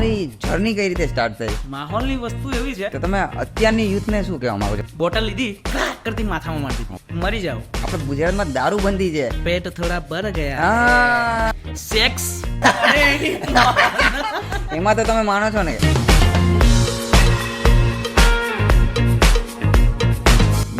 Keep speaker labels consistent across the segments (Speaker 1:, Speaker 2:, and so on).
Speaker 1: તમારી જર્ની કઈ રીતે સ્ટાર્ટ થઈ?
Speaker 2: માહોલની વસ્તુ એવી છે,
Speaker 1: તો તમે અત્યારની યુથને શું કહેવા માંગો છો?
Speaker 2: બોટલ લીધી કરતી માથામાં મારી દીધી, મરી જાઓ.
Speaker 1: આપણે ગુજરાતમાં દારૂ બંધી છે.
Speaker 2: પેટ થોડા ભર ગયા,
Speaker 1: હા,
Speaker 2: સેક્સ.
Speaker 1: એમાં તો તમે માનો છો ને.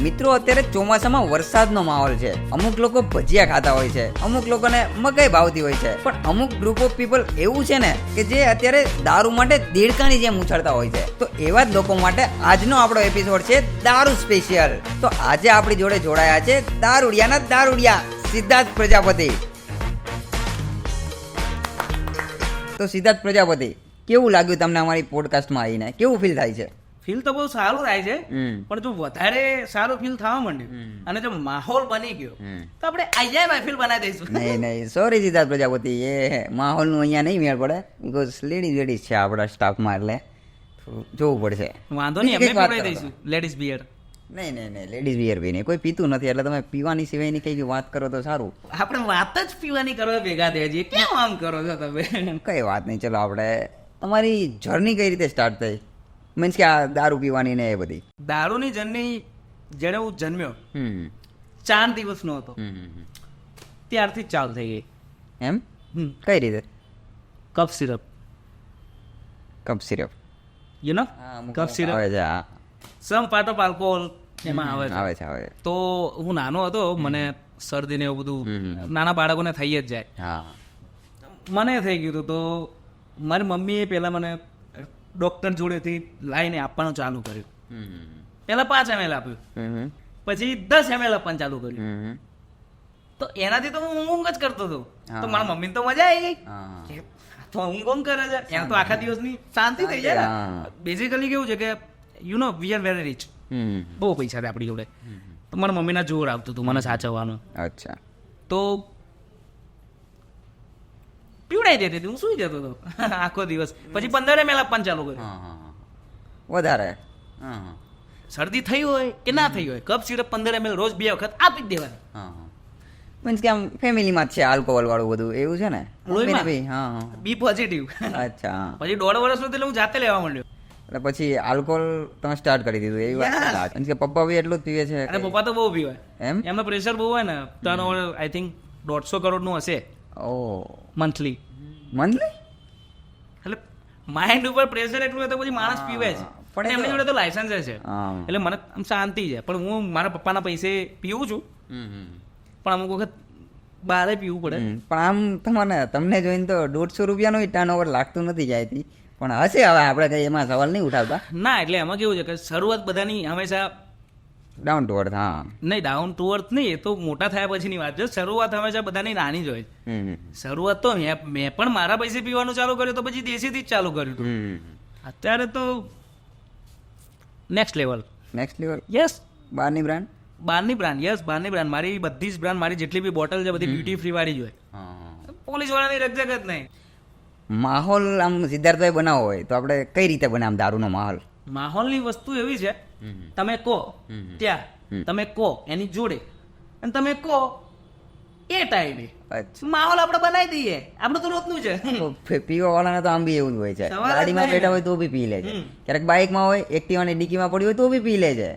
Speaker 1: મિત્રો, અત્યારે ચોમાસામાં વરસાદનો માહોલ છે. અમુક લોકો ભજીયા ખાતા હોય છે, અમુક લોકોને મકાઈ ભાવતી હોય છે, પણ અમુક ગ્રુપ ઓફ પીપલ એવું છે ને કે જે અત્યારે દારૂ માટે દેડકાની જેમ ઉછળતા હોય છે. તો એવા જ લોકો માટે આજનો આપણો એપિસોડ છે દારૂ સ્પેશિયલ. તો આજે આપણી જોડે જોડાયા છે દારૂડિયાના દારૂડિયા સિદ્ધાર્થ પ્રજાપતિ. તો સિદ્ધાર્થ પ્રજાપતિ, કેવું લાગ્યું તમને અમારી પોડકાસ્ટમાં આવીને? કેવું ફીલ થાય છે?
Speaker 2: ફીલ તો બહુ સારું થાય છે, પણ જો વધારે સારું ફીલ થવા માંડ્યું અને જો માહોલ બની ગયો તો આપણે આઈયા મહેફિલ બનાવી દઈશું.
Speaker 1: નહીં, સોરી સિદ્ધાર્થ પ્રજાપતિ, એ માહોલનું અહીંયા નહીં મેળ પડે, બીકોઝ લેડીઝ છે આપણા સ્ટાફમાં, એટલે જોવું પડશે.
Speaker 2: વાંધો નહીં, અમે પકડાઈ દઈશું લેડીઝ બિયર.
Speaker 1: નહીં, લેડીઝ બિયર બી નહીં, કોઈ પીતું નથી, એટલે તમે પીવાની સિવાયની કઈ વાત કરો તો સારું.
Speaker 2: આપણે વાત જ પીવાની કરવા ભેગા થયા છીએ, કેમ આમ કરો છો તમે?
Speaker 1: કઈ વાત નહીં, ચલો આપણે તમારી જર્ની કઈ રીતે સ્ટાર્ટ થઈ? મીન્સ કે આ દારૂ પીવાની ને એ બધી.
Speaker 2: દારૂની જર્ની જ્યારે હું જન્મ્યો 4 દિવસનો હતો ત્યારથી જ ચાલુ થઈ ગઈ.
Speaker 1: એમ? કઈ રીતે?
Speaker 2: Cough syrup,
Speaker 1: cup syrup,
Speaker 2: you know cough syrup
Speaker 1: આવે છે. હા,
Speaker 2: સમ પાર્ટ ઓફ આલ્કોહોલ એમાં આવે છે.
Speaker 1: આવે.
Speaker 2: તો હું નાનો હતો, મને શરદી ને એવું બધું નાના બાળકોને થઈ જ જાય.
Speaker 1: હા,
Speaker 2: મને થઈ ગયું હતું. તો મારી મમ્મીએ પહેલાં મને ડૉક્ટર જોડેથી લાઈને આપવાનું ચાલુ કર્યું. પહેલાં 5 ml આપ્યું, પછી 10 ml આપવાનું ચાલુ કર્યું. તો એનાથી તો હું ઊંઘ જ કરતો હતો. તો મારા મમ્મીને તો મજા આવી ગઈ, તો ઊંઘ ઊંઘ કરે છે, એને તો આખા દિવસની શાંતિ થઈ જાય ને. બેઝિકલી કેવું છે કે you know we are very rich, બહુ પૈસા છે આપણી જોડે. તો મારા મમ્મીના જોર આવતું હતું મને સાચવવાનું.
Speaker 1: અચ્છા.
Speaker 2: તો પીવડાઈ દેતી હતી, હું સુઈ જતો હતો આખો દિવસ. પછી 15 ml આપવાનું ચાલુ કર્યું.
Speaker 1: વધારે
Speaker 2: શરદી થઈ હોય કે ના થઈ હોય, કપ સિરપ 15 ml રોજ 2 વખત આપી જ દેવાની.
Speaker 1: મીન્સ કે આમ ફેમિલીમાં જ છે આલ્કોહોલ વાળું બધું એવું છે ને? હા,
Speaker 2: બી પોઝિટિવ.
Speaker 1: અચ્છા.
Speaker 2: પછી 1.5 વર્ષ સુધી હું જાતે લેવા માંડ્યો.
Speaker 1: એટલે પછી આલ્કોહોલ તમે સ્ટાર્ટ કરી દીધું એવી વાત? મીન્સ કે પપ્પા બી એટલું જ પીવે છે?
Speaker 2: અને પપ્પા તો બહુ પીવાય,
Speaker 1: એમ?
Speaker 2: એમનો પ્રેશર બહુ હોય ને. ટર્નઓવર આઈ થિંક 150 કરોડ નું હશે મંથલી. એટલે માઇન્ડ ઉપર પ્રેશર એટલું હોય તો પછી માણસ પીવે જ. પણ એમની જોડે તો લાયસન્સ છે, એટલે મને આમ શાંતિ છે. પણ હું મારા પપ્પાના પૈસે પીવું છું, પણ અમુક વખત બહાર પીવું પડે.
Speaker 1: પણ આમ તમને જોઈને તો 150 રૂપિયાનું ટર્નઓવર લાગતું નથી જાય. પણ હશે, હવે આપણે કઈ એમાં સવાલ નહીં ઉઠાવતા.
Speaker 2: ના, એટલે એમાં કેવું છે કે શરૂઆત બધાની હંમેશા
Speaker 1: ડાઉન ટુ અર્થ. હા,
Speaker 2: નહીં ડાઉન ટુ અર્થ નહીં, એ તો મોટા થયા પછીની વાત છે. શરૂઆત હંમેશા બધાની નાની જ હોય. શરૂઆત તો મેં પણ મારા પૈસે પીવાનું ચાલુ કર્યું, તો પછી દેશીથી જ ચાલુ કર્યું હતું. અત્યારે તો નેક્સ્ટ લેવલ. યસ.
Speaker 1: બહારની બ્રાન્ડ?
Speaker 2: બહારની બ્રાન્ડ, યસ, બહારની બ્રાન્ડ. મારી બધી જ બ્રાન્ડ, મારી જેટલી બી બોટલ છે બધી ડ્યુટી ફ્રી વાળી જ હોય. પોલીસ વાળાની રકઝક જ નહીં. માહોલ
Speaker 1: આમ સિદ્ધાર્થભાઈ બનાવવો હોય તો આપણે કઈ રીતે બનાવ દારૂનો માહોલ?
Speaker 2: માહોલની વસ્તુ એવી છે, તમે કહો ત્યાં, તમે કહો એની જોડે, અને તમે કહો એ ટાઈમે માહોલ આપણે બનાવી દઈએ. આપણે તો રોજનું છે.
Speaker 1: પીવા વાળાને તો આમ બી એવું જ હોય છે, ગાડીમાં બેઠા હોય તો બી પી લે છે, ક્યારેક બાઇકમાં હોય, એક્ટિવાની ડીકીમાં પડી હોય તો બી પી લે છે.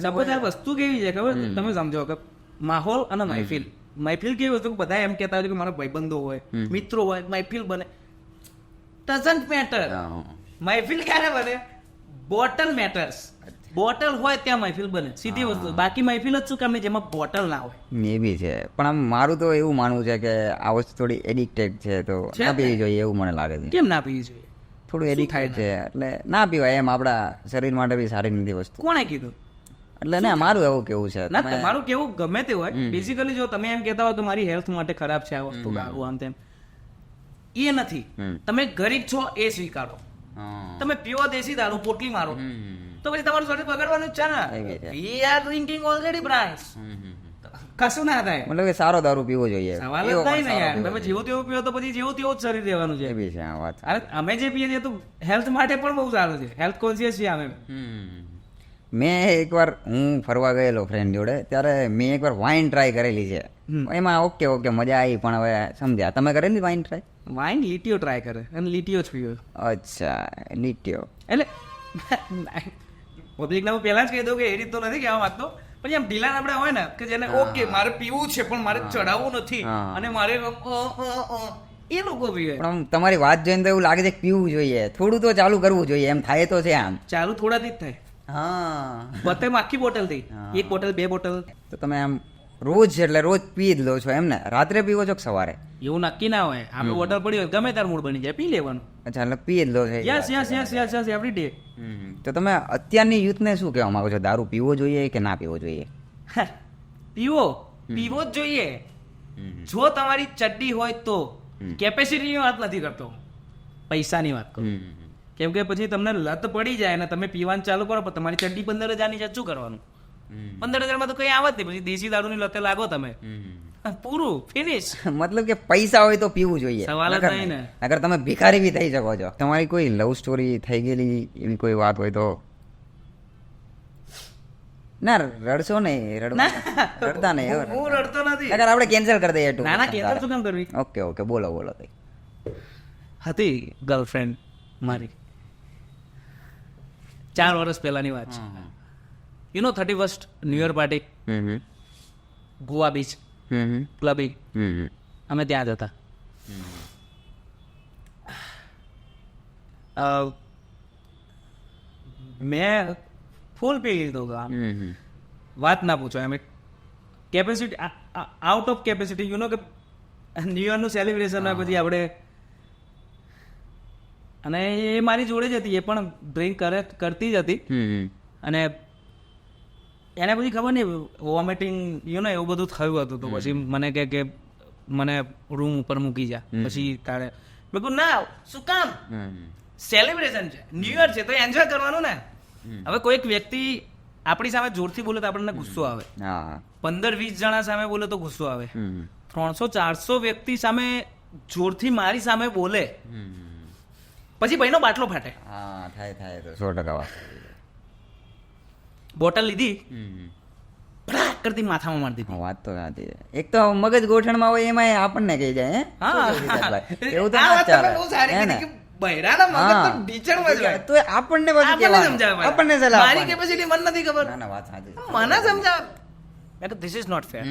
Speaker 2: સપોઝ આ વસ્તુ કેવી છે ખબર? તમે સમજો કે માહોલ અને મહેફિલ કેવી વસ્તુ? બધા એમ કહેતા હોય કે મારા ભાઈબંધો હોય, મિત્રો હોય, મહેફિલ બને. Doesn't matter. મહેફિલ ક્યારે બને? Bottle matters. બોટલ હોય ત્યાં મહેફિલ બને, સીધી વસ્તુ. બાકી મહેફિલ જ શું કામ જેમાં બોટલ ના હોય? એ
Speaker 1: બી છે. પણ આમ મારું તો એવું માનવું છે કે આ વસ્તુ થોડી એડિક્ટેડ છે, તો ના પીવી જોઈએ એવું મને લાગે છે.
Speaker 2: કેમ ના પીવી જોઈએ?
Speaker 1: થોડું એડિક્ટેડ છે એટલે ના પીવાય. એમ આપણા શરીર માટે બી સારી નથી વસ્તુ.
Speaker 2: કોણે કીધું?
Speaker 1: એટલે ને મારું એવું કેવું છે.
Speaker 2: ના, તમારું કેવું ગમે તે હોય, બેઝિકલી જો તમે એમ કહેતા હોય કે મારી હેલ્થ માટે ખરાબ છે આ વસ્તુ, દારૂ આમ તેમ, એ નથી. તમે ગરીબ છો એ સ્વીકારો. તમે પીવો દેશી દારૂ, પોટલી મારો, તો પછી તમારું શરીર બગડવાનું જ છે ને. We are drinking already brands, કશું ના થાય.
Speaker 1: મતલબ કે સારો દારૂ પીવો જોઈએ.
Speaker 2: સવાલ જ નહીં ને યાર. તમે જેવું તેવું પીવો તો પછી જેવું તેવું જ શરીર રહેવાનું છે.
Speaker 1: એ બી છે વાત.
Speaker 2: અરે અમે જે પીએ છીએ તો હેલ્થ માટે પણ બહુ સારું છે. હેલ્થ કોન્શિયસ છીએ અમે.
Speaker 1: મેં એકવાર હું ફરવા ગયેલો ફ્રેન્ડ જોડે ત્યારે મેં એકવાર વાઇન ટ્રાય કરેલી છે. એમાં ઓકે મજા આવી, પણ હવે સમજ્યા. તમે કરેલી વાઇન ટ્રાય?
Speaker 2: વાઈન લીટીઓ ટ્રાય કરે અને લીટીઓ જ પીવે.
Speaker 1: અચ્છા, લીટીઓ.
Speaker 2: એટલે પબ્લિકને હું પહેલા જ કહી દઉં કે એ રીત તો નથી કહેવા માંગતો, પછી આમ ઢીલા આપણે હોય ને કે જેને ઓકે મારે પીવું છે પણ મારે ચડાવવું નથી
Speaker 1: હા.
Speaker 2: અને મારે એ લોકો પીવે.
Speaker 1: પણ આમ તમારી વાત જોઈને તો એવું લાગે છે કે પીવું જોઈએ, થોડું તો ચાલુ કરવું જોઈએ, એમ થાય તો છે આમ.
Speaker 2: ચાલુ થોડાથી જ થાય,
Speaker 1: હા.
Speaker 2: પતે આખી બોટલ થઈ,
Speaker 1: હા.
Speaker 2: 1 બોટલ 2 બોટલ.
Speaker 1: તો તમે આમ રોજ એટલે રોજ પી જ લો છો એમ ને? રાત્રે પીવો છો કે સવારે?
Speaker 2: એવું નક્કી ના હોય, આપણે બોટલ પડી હોય ગમે તાર મૂડ બની જાય પી લેવાનું.
Speaker 1: અચ્છા, એટલે પી જ લો છો.
Speaker 2: Yes every day.
Speaker 1: તો તમે અત્યારની યુથને શું કહેવા માંગો છો? દારૂ પીવો જોઈએ કે ના પીવો જોઈએ?
Speaker 2: પીવો જ જોઈએ જો તમારી ચડ્ડી હોય તો. કેપેસિટીની વાત નથી કરતો, પૈસાની વાત કરું. કેમ કે પછી તમને લત પડી જાય અને તમે પીવાનું ચાલુ કરો પણ તમારી ચડ્ડી 15,000 ની શું કરવાનું? 15,000 માં તો કઈ આવત નહીં, પછી દેશી દારૂની લતે લાગો તમે, પૂરું ફિનિશ.
Speaker 1: મતલબ કે પૈસા હોય તો પીવું જોઈએ,
Speaker 2: સવાલ જ નહીં ને.
Speaker 1: અગર તમે ભિખારી બી થઈ શકો છો. તમારી કોઈ લવ સ્ટોરી થઈ ગયેલી એવી કોઈ વાત હોય તો? ના રડશો નહીં, રડતા નહીં.
Speaker 2: હું રડતો નથી.
Speaker 1: અગર આપણે કેન્સલ કરી દઈએ.
Speaker 2: ના કેન્સલ શું કામ કરવી?
Speaker 1: ઓકે બોલો તઈ.
Speaker 2: હતી ગર્લફ્રેન્ડ મારી, 4 વર્ષ પહેલાની વાત છે. 31st new year party, Goa beach clubbing, અમે ત્યાં જ હતા. મેં ફૂલ પી લીધો હતો. વાત ના પૂછો, એમ capacity out of capacity. You know કે ન્યુ યરનું સેલિબ્રેશન હોય પછી આપણે, અને એ મારી જોડે જ હતી, એ પણ ડ્રિંક કરતી જ હતી. અને એને પછી ખબર નહીં વોમિટિંગ એવું બધું થયું હતું. તો પછી મને કે મને રૂમ ઉપર મૂકી જા, પછી તારે મેં કહ્યું ના, શું કામ? સેલિબ્રેશન છે, ન્યુ યર છે તો એન્જોય કરવાનું ને. હવે કોઈક વ્યક્તિ આપણી સામે જોરથી બોલે તો આપણને ગુસ્સો આવે, 15-20 જણા સામે બોલે તો ગુસ્સો આવે, 300-400 વ્યક્તિ સામે જોરથી મારી સામે બોલે પછી ભાઈનો બાટલો ફાટે.
Speaker 1: થાય તો 100%
Speaker 2: બોટલ લીધી, ભડાક કરતી માથામાં મારી દીધી.
Speaker 1: વાત તો સાચી છે. એક તો મગજ ગોઠણમાં હોય એમાં આપણને કહી જાય. એવું તો ના ચાલે.
Speaker 2: બૈરાના મગજ તો ઢીચણમાં જ હોય.
Speaker 1: તો આપણને બધું કહેવાનું, આપણને સલાહ
Speaker 2: મારી
Speaker 1: આપવાની.
Speaker 2: કેપેસિટી મને નથી ખબર.
Speaker 1: ના વાત સાચી છે.
Speaker 2: મને સમજાવ. મેં કહ્યું ધીસ ઇઝ નોટ ફેર.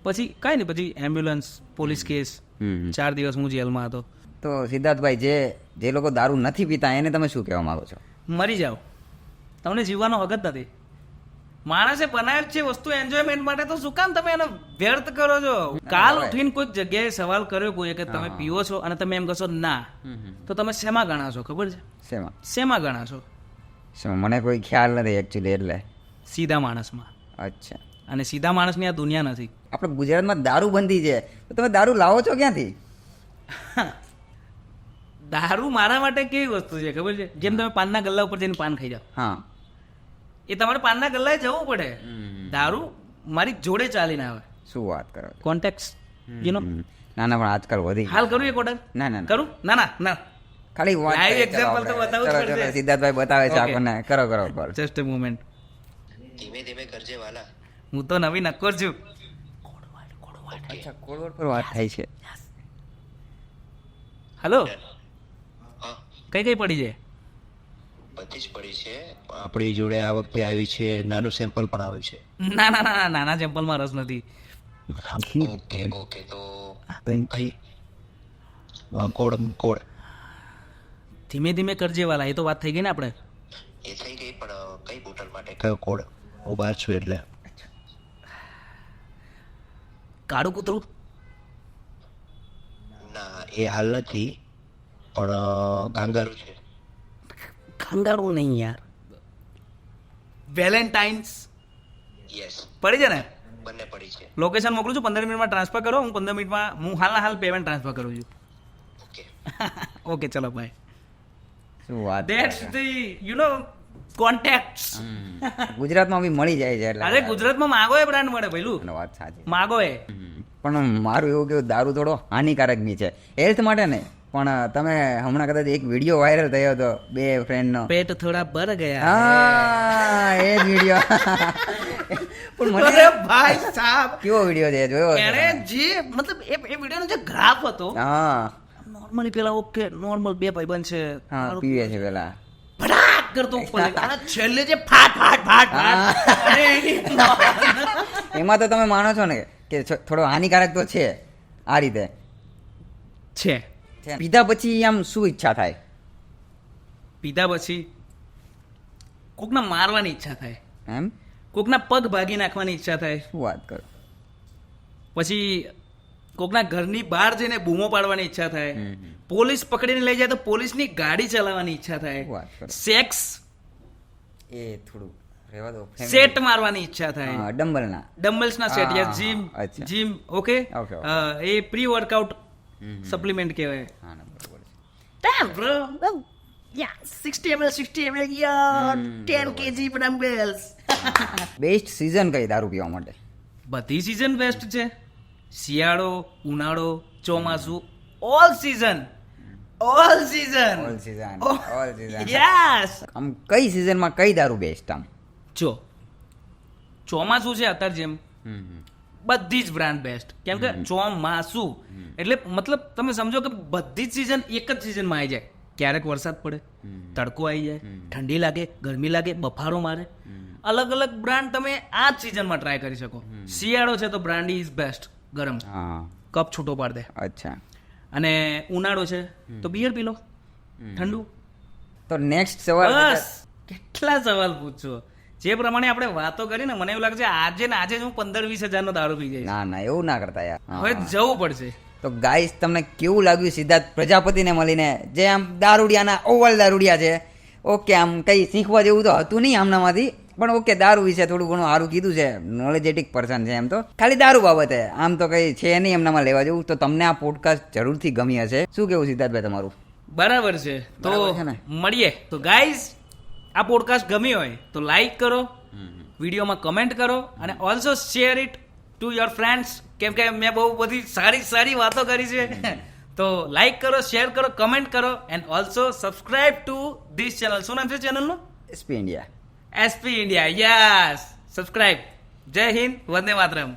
Speaker 2: પછી કાંઈ નહીં, પછી એમ્બ્યુલન્સ, પોલીસ કેસ, 4 દિવસ હું જેલમાં હતો.
Speaker 1: તો સિદ્ધાર્થભાઈ, જે લોકો દારૂ નથી પીતા એને તમે શું કહેવા માંગો છો?
Speaker 2: મરી જાઓ, તમને જીવવાનો હક જ નથી. માણસે બનાવ્યું છે વસ્તુ એન્જોયમેન્ટ માટે, તો શું કામ તમે એને વ્યર્થ કરો છો? કાલ ઉઠીને કોઈક જગ્યાએ સવાલ કર્યો કોઈ કે તમે પીવો છો અને તમે એમ કહેશો ના, તો તમે શેમાં ગણાશો ખબર છે? શેમાં ગણાશો?
Speaker 1: મને કોઈ ખ્યાલ નથી એકચ્યુઅલી. એટલે
Speaker 2: સીધા માણસમાં.
Speaker 1: અચ્છા.
Speaker 2: અને સીધા માણસની આ દુનિયા નથી.
Speaker 1: આપણે ગુજરાતમાં દારૂ બંધી છે, તો તમે દારૂ લાવો છો ક્યાંથી?
Speaker 2: દારૂ મારા માટે કેવી વસ્તુ છે ખબર છે? જેમ તમે પાનના ગલ્લા ઉપર જઈને પાન ખાઈ જાઓ,
Speaker 1: હા,
Speaker 2: એ તમારે પાનના ગલ્લાએ જવું પડે. દારૂ મારી જોડે ચાલીને આવે.
Speaker 1: શું વાત કરો?
Speaker 2: Contact you know.
Speaker 1: ના પણ આજકાલ વધી.
Speaker 2: હાલ કરું એક ઓર્ડર?
Speaker 1: ના
Speaker 2: કરું? ના
Speaker 1: ખાલી
Speaker 2: લાઈવ એક્ઝામ્પલ તો બતાવવું જ પડશે.
Speaker 1: સિદ્ધાર્થભાઈ બતાવે છે આપણને. કરો
Speaker 2: જસ્ટ અ મોમેન્ટ.
Speaker 3: ધીમે કરજે વાલા.
Speaker 2: હું તો નવી નક્કોર છું.
Speaker 1: અચ્છા, કોડવર્ડ પર વાત થાય છે.
Speaker 2: હેલો,
Speaker 3: હા,
Speaker 2: કઈ પડી છે?
Speaker 3: બધી જ પડી છે. આપણી જોડે આ વખતે આવી છે, નાનું સેમ્પલ પણ આવ્યું છે.
Speaker 2: ના નાના સેમ્પલમાં રસ નથી.
Speaker 3: ઓકે તો કઈ કોડ
Speaker 2: ધીમે કરજે વાલા, એ તો વાત થઈ ગઈ ને આપણે.
Speaker 3: એ થઈ ગઈ, પણ કઈ બોટલ માટે કયો કોડ? હું બહાર છું એટલે.
Speaker 2: કાળું કૂતરું?
Speaker 3: ના, એ હાલ નથી, પણ કાંગારું છે.
Speaker 2: કાંગારું નહીં યાર, વેલેન્ટાઇન્સ
Speaker 3: યસ,
Speaker 2: પડી છે ને?
Speaker 3: બંને પડી છે.
Speaker 2: લોકેશન મોકલું છું, 15 મિનિટમાં ટ્રાન્સફર કરો. હું 15 મિનિટમાં હું હાલ પેમેન્ટ ટ્રાન્સફર કરું છું.
Speaker 3: ઓકે
Speaker 2: ઓકે ચલો બાય.
Speaker 1: શું વાત?
Speaker 2: That's the you know contacts.
Speaker 1: ગુજરાતમાં બી મળી જાય છે. એટલે
Speaker 2: અરે ગુજરાતમાં માગો એ બ્રાન્ડ મળે પેલું.
Speaker 1: વાત સાચી.
Speaker 2: માગો એ.
Speaker 1: પણ મારું એવું કેવું, દારૂ થોડો હાનિકારક બી છે હેલ્થ માટે ને. પણ તમે હમણાં કદાચ એક વિડીયો વાયરલ થયો હતો બે ફ્રેન્ડનો.
Speaker 2: પેટ થોડા ભર ગયા
Speaker 1: હા એ જ વિડીયો. પણ મને
Speaker 2: અરે ભાઈ સાહેબ
Speaker 1: કેવો વિડીયો છે જોયો?
Speaker 2: એણે જે મતલબ એ વિડીયોનો જે ગ્રાફ હતો,
Speaker 1: હા
Speaker 2: નોર્મલી પેલા ઓકે નોર્મલ બે ભાઈબંધ છે,
Speaker 1: હા પીવે છે પેલા.
Speaker 2: ભડાક કરતો ઉપર અને છેલ્લે જે ફાટ ફાટ ફાટ ફાટ અરે એની
Speaker 1: એમાં તો તમે માનો છો ને કે થોડો હાનિકારક તો છે આ રીતે.
Speaker 2: છે
Speaker 1: પીધા પછી આમ શું ઈચ્છા થાય?
Speaker 2: પીધા પછી કોકના મારવાની ઈચ્છા થાય,
Speaker 1: એમ
Speaker 2: કોકના પગ ભાગી નાખવાની ઈચ્છા થાય,
Speaker 1: શું વાત કરો?
Speaker 2: પછી કોકના ઘરની બહાર જઈને બૂમો પાડવાની ઈચ્છા થાય, પોલીસ પકડીને લઈ જાય તો પોલીસની ગાડી ચલાવવાની ઈચ્છા થાય,
Speaker 1: વાત કરો.
Speaker 2: સેક્સ
Speaker 1: એ થોડું રહેવા દો.
Speaker 2: સેટ મારવાની ઈચ્છા થાય,
Speaker 1: હા, ડમ્બલના.
Speaker 2: ડમ્બલ્સ ના સેટ, યા
Speaker 1: હા,
Speaker 2: જીમ
Speaker 1: અચ્છા.
Speaker 2: જીમ ઓકે
Speaker 1: ઓકે,
Speaker 2: એ પ્રી વર્કઆઉટ સપ્લિમેન્ટ કહેવાય.
Speaker 1: હા ના બરોબર છે.
Speaker 2: Damn, bro. Oh, yeah, 60 ml, 60 ml, yeah, 10 kg dumbbells.
Speaker 1: Best season કઈ દારૂ પીવા માટે?
Speaker 2: બધી સીઝન બેસ્ટ છે. શિયાળો, ઉનાળો, ચોમાસું, all season. All season.
Speaker 1: All season
Speaker 2: Oh,
Speaker 1: all season.
Speaker 2: Yes.
Speaker 1: આમ કઈ સીઝનમાં કઈ દારૂ બેસ્ટ આમ?
Speaker 2: જો ચોમાસું છે અત્યારે જેમ બધી જ બ્રાન્ડ બેસ્ટ, કેમ કે ચોમાસું એટલે મતલબ તમે સમજો કે બધી જ સીઝન એક જ સીઝનમાં આવી જાય. ક્યારેક વરસાદ પડે, તડકો આવી જાય, ઠંડી લાગે, ગરમી લાગે, બફારો મારે. અલગ અલગ બ્રાન્ડ તમે આ જ સીઝનમાં ટ્રાય કરી શકો. શિયાળો છે તો બ્રાન્ડી ઇઝ બેસ્ટ, ગરમ,
Speaker 1: હા
Speaker 2: કપ છૂટો પાડ દે.
Speaker 1: અચ્છા.
Speaker 2: અને ઉનાળો છે તો બિયર પી લો, ઠંડુ.
Speaker 1: તો નેક્સ્ટ સવાલ
Speaker 2: બસ કેટલા સવાલ પૂછશો? જે પ્રમાણે આપણે વાતો કરી ને મને એવું લાગે છે આજે ને આજે જ હું 15-20 હજારનો દારૂ પી જઈશ.
Speaker 1: ના ના એવું ના કરતા યાર. હા.
Speaker 2: હવે જવું પડશે.
Speaker 1: તો ગાઈસ તમને કેવું લાગ્યું સિદ્ધાર્થ પ્રજાપતિને મળીને? જે આમ દારૂડિયાના ઓવલ દારૂડિયા છે. ઓકે આમ કઈ શીખવા જેવું તો હતું નહીં આમનામાંથી, પણ ઓકે દારૂ વિશે થોડું ઘણું સારું કીધું છે. નોલેજેટિક પર્સન છે એમ તો, ખાલી દારૂ બાબતે આમ તો કઈ છે નહીં એમનામાં લેવા જેવું. તો તમને આ પોડકાસ્ટ જરૂરથી ગમી હશે. શું કેવું સિદ્ધાર્થભાઈ તમારું?
Speaker 2: બરાબર છે. તો
Speaker 1: બરાબર છે ને?
Speaker 2: મળીએ. તો ગાઈઝ આ પોડકાસ્ટ ગમી હોય તો લાઈક કરો, વિડીયોમાં કમેન્ટ કરો અને also share it to your friends, કેમ કે મેં બહુ બધી સારી સારી વાતો કરી છે. તો લાઈક કરો, શેર કરો, કમેન્ટ કરો and also subscribe to this channel. શું નામ છે ચેનલનું?
Speaker 1: SP India.
Speaker 2: SP India. Yes, subscribe. જય હિન્દ, વંદે માતરમ.